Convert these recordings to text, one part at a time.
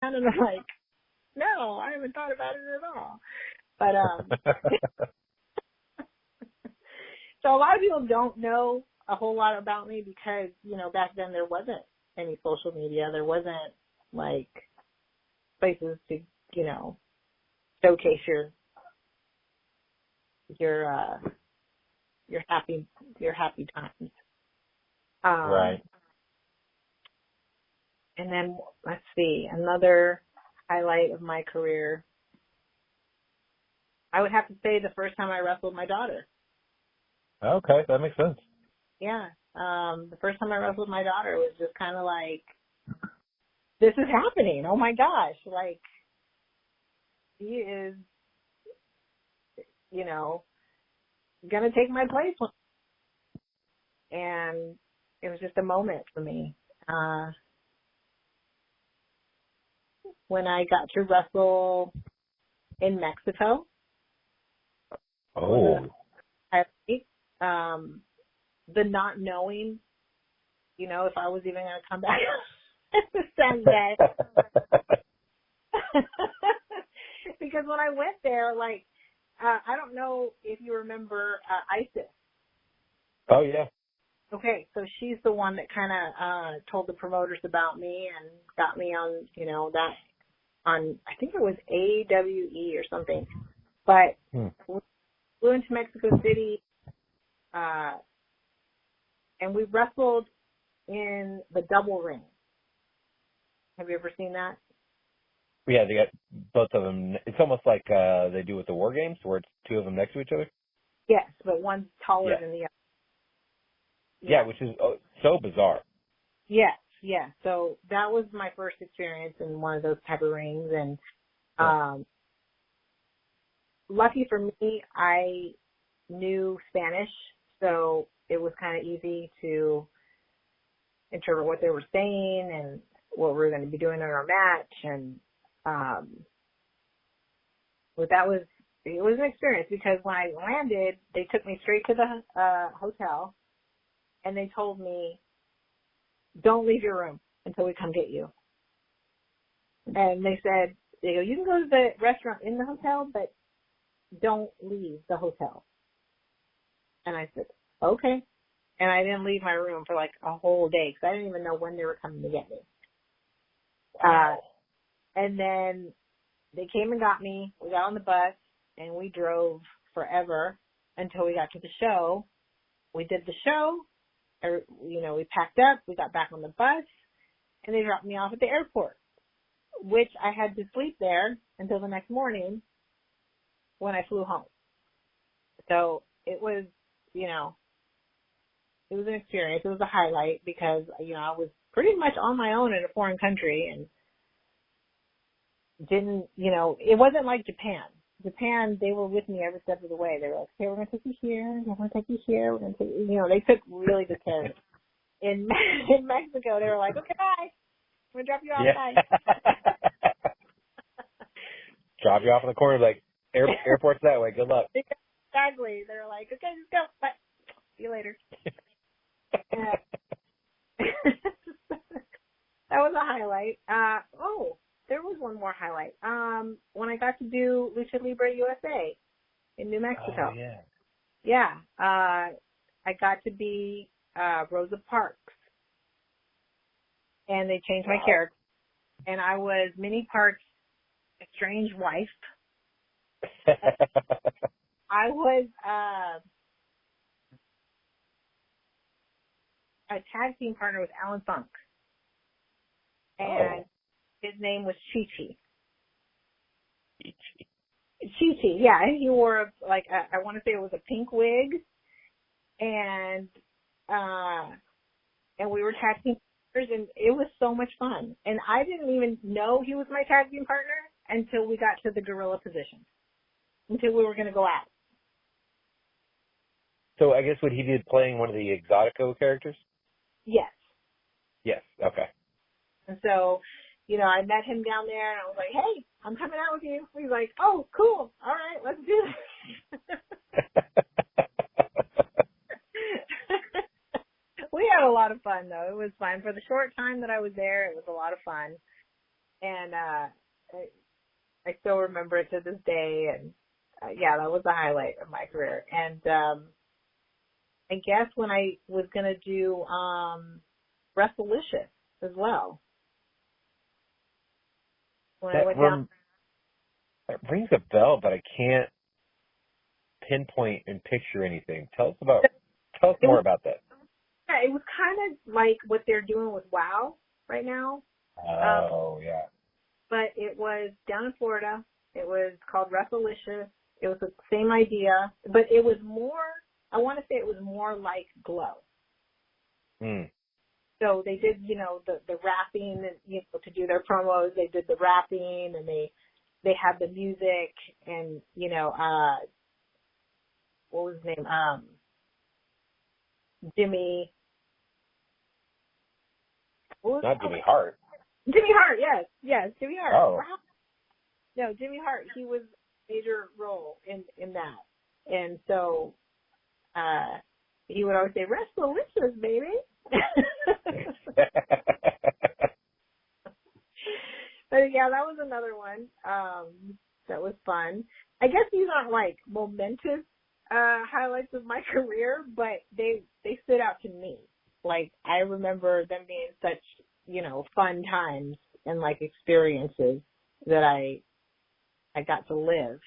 kind of like, no, I haven't thought about it at all. But so a lot of people don't know a whole lot about me because, back then there wasn't any social media. There wasn't like places to, showcase your happy times. Right. And then let's see, another highlight of my career. I would have to say the first time I wrestled my daughter. Okay, that makes sense. Yeah. The first time I wrestled my daughter was just kind of like, this is happening. Oh my gosh. Like, she is, going to take my place. And it was just a moment for me. When I got to wrestle in Mexico. Oh. The not knowing, if I was even going to come back the same day. Because when I went there, like, I don't know if you remember Isis. Oh, yeah. Okay, so she's the one that kind of told the promoters about me and got me on, that on, I think it was AWE or something. But we flew into Mexico City, and we wrestled in the double ring. Have you ever seen that? Yeah, they got both of them. It's almost like they do with the War Games, where it's two of them next to each other. Yes, but one's taller than the other. Yeah, which is so bizarre. Yes, yeah. So that was my first experience in one of those type of rings, and lucky for me, I knew Spanish, so it was kind of easy to interpret what they were saying and what we were going to be doing in our match. And but it was an experience because when I landed, they took me straight to the hotel, and they told me, "Don't leave your room until we come get you." And they said, "You can go to the restaurant in the hotel, but don't leave the hotel." And I said, "Okay." And I didn't leave my room for like a whole day because I didn't even know when they were coming to get me. And then they came and got me. We got on the bus and we drove forever until we got to the show. We did the show. We packed up. We got back on the bus and they dropped me off at the airport, which I had to sleep there until the next morning when I flew home. So it was, it was an experience. It was a highlight because, I was pretty much on my own in a foreign country and didn't, it wasn't like Japan. Japan, they were with me every step of the way. They were like, "Okay, we're going to take you here. We're going to take you here. We're going to take you." They took really good care of me. In Mexico, they were like, "Okay, bye. I'm going to drop you off. Bye." Drop you off in the corner, like, airport's that way. Good luck. Exactly. They were like, "Okay, just go. Bye. See you later." That was a highlight. There was one more highlight. When I got to do Lucha Libre USA in New Mexico. Oh, yeah. Yeah. I got to be Rosa Parks. And they changed my character. And I was Minnie Parks' estranged wife. I was a tag team partner with Alan Funk. And his name was Chi-Chi. Chi-Chi, yeah. And he wore, I want to say it was a pink wig. And we were tag team partners, and it was so much fun. And I didn't even know he was my tag team partner until we got to the gorilla position, until we were going to go out. So I guess would he be playing one of the Exotico characters? Yes. Yes, okay. And so, I met him down there, and I was like, "Hey, I'm coming out with you." He's like, "Oh, cool. All right, let's do this." We had a lot of fun, though. It was fun. For the short time that I was there, it was a lot of fun. And I still remember it to this day. And yeah, that was the highlight of my career. And I guess when I was gonna do Wrestlelicious as well. When I went down. That rings a bell, but I can't pinpoint and picture anything. Tell us more about that. Yeah, it was kind of like what they're doing with WoW right now. Oh, yeah. But it was down in Florida. It was called Wrestlelicious. It was the same idea, but it was more, I want to say it was more like Glow. Mm. So they did, the rapping, to do their promos. They did the rapping, and they had the music, and, what was his name? Jimmy. Not Jimmy Hart. Jimmy Hart, yes, Jimmy Hart. Oh. Wow. No, Jimmy Hart. He was a major role in that, and so he would always say, "Wrestlelicious, baby." But yeah, that was another one that was fun. I guess these aren't like momentous highlights of my career, but they stood out to me. Like, I remember them being such, fun times and like experiences that I got to live.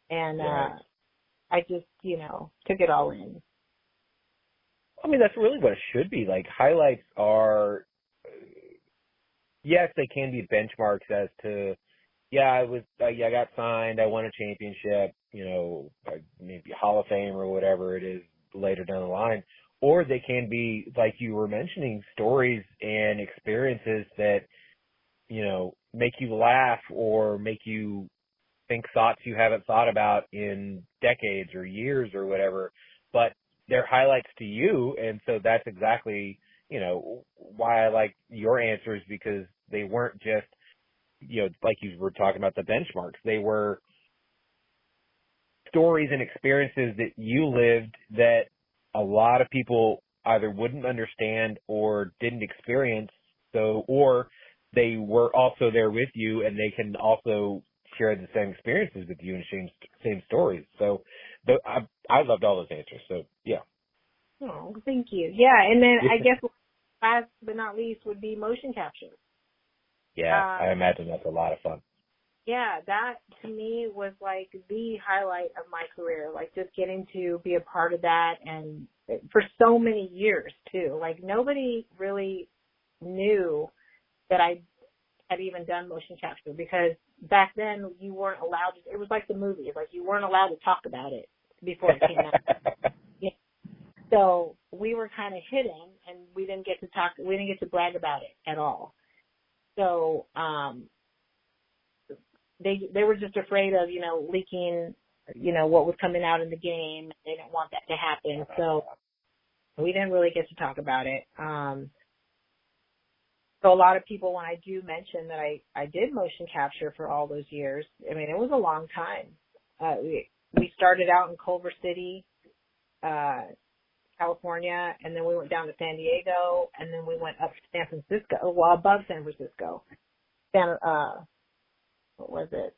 And right. I just, took it all in. I mean, that's really what it should be. Like, highlights are, yes, they can be benchmarks as to, I got signed, I won a championship, maybe Hall of Fame or whatever it is later down the line. Or they can be, like you were mentioning, stories and experiences that, make you laugh or make you think thoughts you haven't thought about in decades or years or whatever, but they're highlights to you. And so that's exactly, why I like your answers, because they weren't just, like you were talking about the benchmarks. They were stories and experiences that you lived that a lot of people either wouldn't understand or didn't experience. So, or they were also there with you and they can also share the same experiences with you and same stories. So I loved all those answers. So yeah. Oh, thank you. Yeah. And then I guess last but not least would be motion capture. Yeah. I imagine that's a lot of fun. Yeah, that to me was like the highlight of my career, like just getting to be a part of that, and for so many years too. Like, nobody really knew that I had even done motion capture, because back then you weren't allowed to. It was like the movies, like you weren't allowed to talk about it before it came out. Yeah. So we were kind of hidden, and we didn't get to brag about it at all. So they were just afraid of, leaking, what was coming out in the game. They didn't want that to happen. So we didn't really get to talk about it. So a lot of people, when I do mention that I did motion capture for all those years, I mean, it was a long time. We started out in Culver City, California, and then we went down to San Diego, and then we went up to San Francisco, above San Francisco. What was it?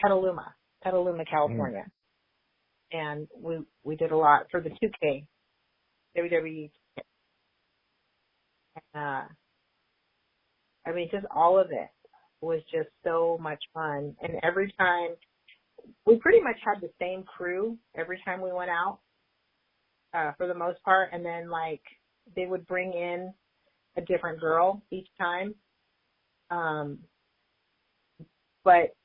Petaluma, California. And we did a lot for the 2K, WWE. I mean, just all of it was just so much fun. And every time, we pretty much had the same crew every time we went out, for the most part. And then, like, they would bring in a different girl each time. But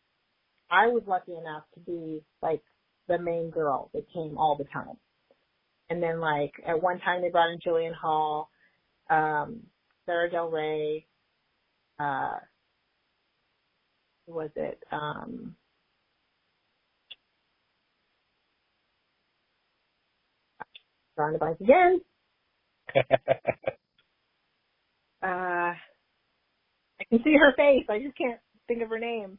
I was lucky enough to be, like, the main girl that came all the time. And then, like, at one time they brought in Jillian Hall, Sarah Del Rey, who was it? Drawing a blank again. I can see her face. I just can't think of her name.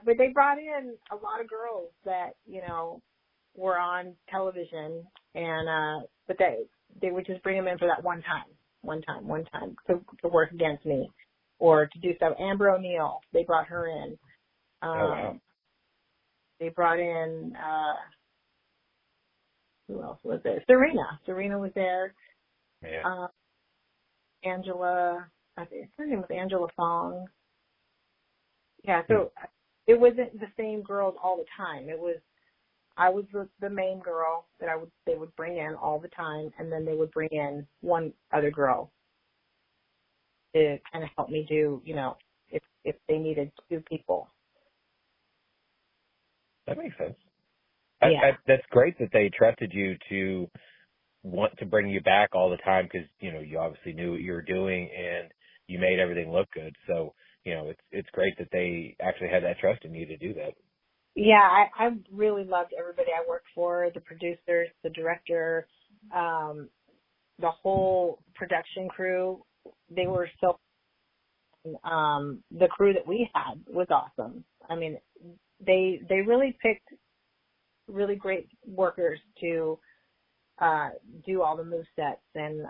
But they brought in a lot of girls that, were on television, and but they would just bring them in for that one time to work against me. or to do stuff. Amber O'Neil, they brought her in. Oh, wow. They brought in, who else was there? Serena. Serena was there. Yeah. Angela, I think her name was Angela Fong. Yeah, so it wasn't the same girls all the time. I was the main girl that they would bring in all the time, and then they would bring in one other girl to kind of help me do, if they needed two people. That makes sense. Yeah. That's great that they trusted you to want to bring you back all the time because, you obviously knew what you were doing and you made everything look good. So, it's great that they actually had that trust in you to do that. Yeah, I really loved everybody I worked for, the producers, the director, the whole production crew. They were so, the crew that we had was awesome. I mean, they really picked really great workers to do all the move sets. And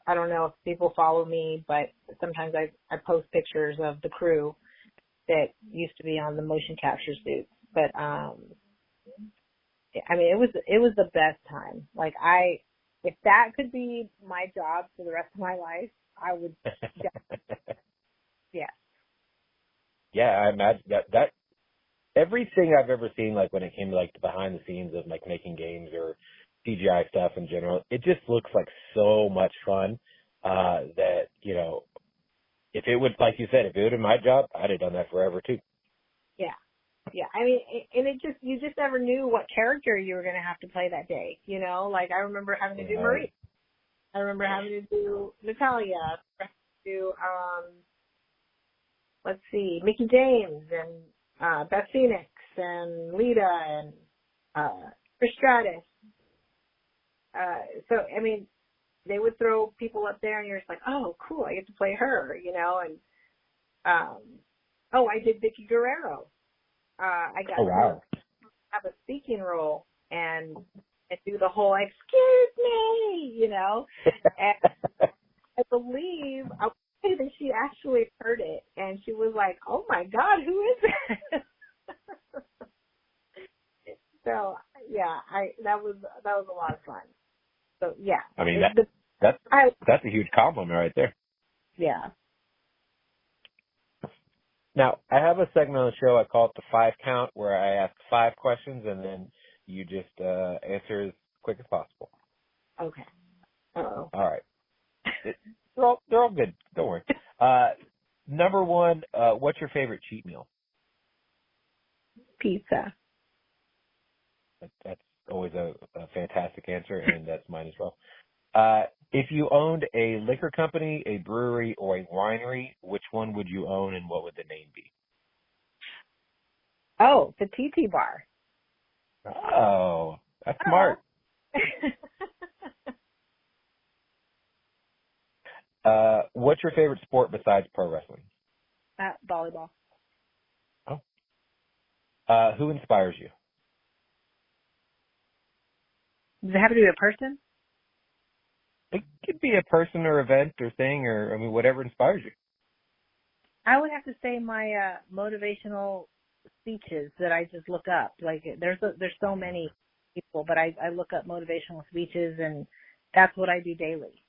I don't know if people follow me, but sometimes I post pictures of the crew that used to be on the motion capture suits. But I mean, it was the best time. Like if that could be my job for the rest of my life, I would. Yeah. Yeah, I imagine that everything I've ever seen, like when it came to like the behind the scenes of like making games or CGI stuff in general, it just looks like so much fun. That, if it would, like you said, if it would have been my job, I'd have done that forever too. Yeah. Yeah. I mean, and you just never knew what character you were going to have to play that day. Like I remember having to do Marie. I remember having to do Natalia, do, let's see, Mickey James and Beth Phoenix and Lita and Trish Stratus. So, I mean, they would throw people up there and you're just like, oh, cool, I get to play her, and I did Vicky Guerrero. I got to have a speaking role and do the whole excuse me, and I believe that she actually heard it and she was like, oh my God, who is that? So yeah, that was a lot of fun. So yeah, I mean that's a huge compliment right there. Yeah. Now, I have a segment on the show, I call it the 5 count, where I ask 5 questions and then you just answer as quick as possible. Okay. Uh-oh. All right. They're all good. Don't worry. Number 1, what's your favorite cheat meal? Pizza. That's always a fantastic answer, and that's mine as well. If you owned a liquor company, a brewery, or a winery, which one would you own and what would the name be? Oh, the TT bar. Oh, that's smart. What's your favorite sport besides pro wrestling? Volleyball. Oh. Who inspires you? Does it have to be a person? It could be a person or event or thing or, whatever inspires you. I would have to say my motivational speeches that I just look up. Like there's so many people, but I look up motivational speeches and that's what I do daily.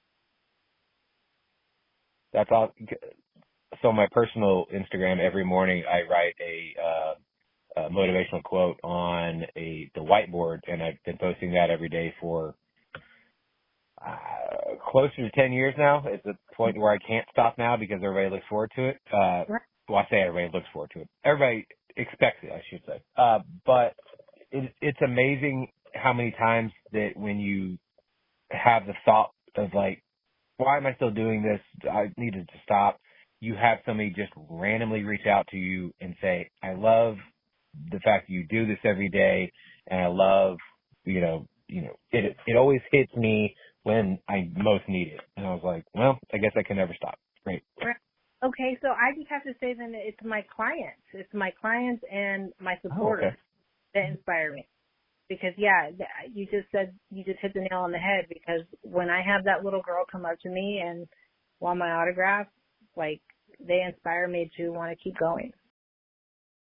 That's all. So my personal Instagram, every morning I write a motivational quote on the whiteboard, and I've been posting that every day for closer to 10 years now. It's a point where I can't stop now because everybody looks forward to it. Well, I say everybody looks forward to it. Everybody expects it, I should say. But it's amazing how many times that when you have the thought of like, why am I still doing this? I needed to stop. You have somebody just randomly reach out to you and say, I love the fact that you do this every day, and I love, it always hits me when I most need it. And I was like, well, I guess I can never stop. Great. Okay, so I just have to say then it's my clients. It's my clients and my supporters that inspire me. Because, you just hit the nail on the head, because when I have that little girl come up to me and want my autograph, like, they inspire me to want to keep going.